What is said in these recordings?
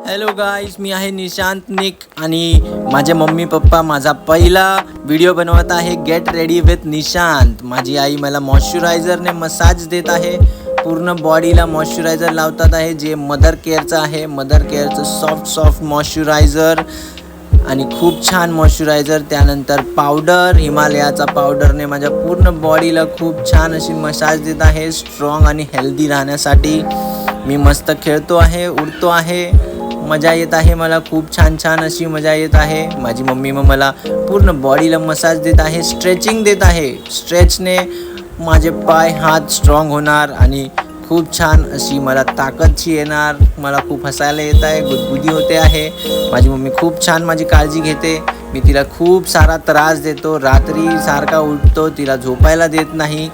Hello guys, मी आहे निशांत निक आणि माझे मम्मी पप्पा माझा पहिला व्हिडिओ बनवत आहे गेट रेडी विथ निशांत। माझी आई मला मॉइश्चरायझरने मसाज देत आहे, पूर्ण बॉडीला मॉइश्चरायझर लावतात आहे जे मदर केअरचं आहे। मदर केअरचं सॉफ्ट मॉइश्चरायझर आणि खूप छान मॉइश्चरायझर। त्यानंतर पावडर, हिमालयाचा पावडरने माझ्या पूर्ण बॉडीला खूप छान अशी मसाज देत आहे स्ट्रॉंग आणि हेल्दी राहण्यासाठी। मी मस्त खेळतो आहे, उडतो आहे, मजा येत आहे, मला खूप छान अशी मजा येत आहे। माझी मम्मी मला पूर्ण बॉडीला मसाज देत आहे, स्ट्रेचिंग देत आहे। स्ट्रेचने माझे पाय हात स्ट्रॉंग होणार आणि खूप छान अशी मला ताकदची येणार। मला खूप हसायला येत आहे, गुदगुदी होते आहे। माझी मम्मी खूप छान माझी काळजी घेते। मी तिला खूप सारा त्रास देतो, रात्री सारखा उठतो, तिला झोपायला देत नाही,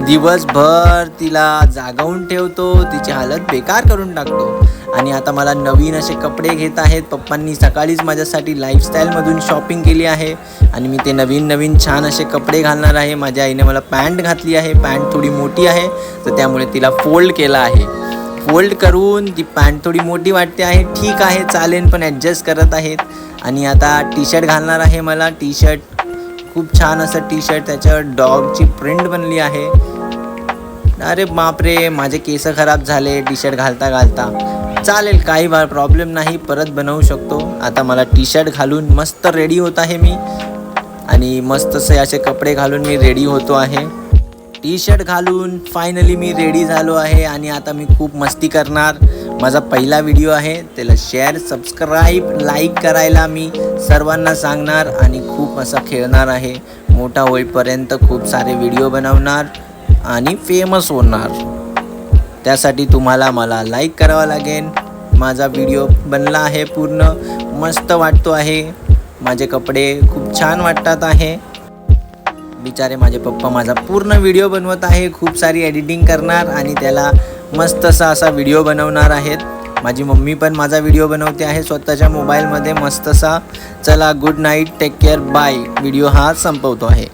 दिवसभर तिला जागवून ठेवतो, तिची हालत बेकार करून टाकतो। आणि आता मला नवीन असे कपडे घेत आहेत। पप्पांनी सकाळीच माझ्यासाठी लाईफस्टाईलमधून शॉपिंग केली आहे आणि मी ते नवीन छान असे कपडे घालणार आहे। माझ्या आईने मला पॅन्ट घातली आहे, पॅन्ट थोडी मोठी आहे तर त्यामुळे तिला फोल्ड केला आहे। फोल्ड करून ती पॅन्ट थोडी मोठी वाटते आहे, ठीक आहे चालेल, पण ॲडजस्ट करत आहेत। आणि आता टी शर्ट घालणार आहे मला। टी शर्ट खूप छान असं टी शर्ट, त्याच्यावर डॉगची प्रिंट बनली आहे। अरे बापरे, माझे केस खराब झाले टी शर्ट घालता चालेल, काही प्रॉब्लेम नाही, परत बनवू शकतो। आता मला टी शर्ट घालून मस्त रेडी होत आहे मी आणि मस्त असे कपडे घालून मी रेडी होतो आहे। टी शर्ट घालून फायनली मी रेडी झालो आहे आणि आता मी खूप मस्ती करणार। माझा पहिला व्हिडिओ आहे, त्याला शेअर, सबस्क्राईब, लाईक करायला मी सर्वांना सांगणार आणि खूप असं खेळणार आहे। मोठा होईपर्यंत खूप सारे व्हिडिओ बनवणार आणि फेमस होणार। त्यासाठी तुम्हाला मला लाईक करावं लागेल। माझा व्हिडिओ बनला आहे, पूर्ण मस्त वाटतो आहे, माझे कपडे खूप छान वाटतात आहे। बिचारे माझे पप्पा माझा पूर्ण व्हिडिओ बनवत आहे, खूप सारी एडिटिंग करणार आणि त्याला मस्त असा व्हिडिओ बनवणार आहेत। माझी मम्मी पण माझा व्हिडिओ बनवते आहे स्वतःच्या मोबाईलमध्ये मस्तसा। चला, good night, take care, bye. Video हा संपवतो आहे।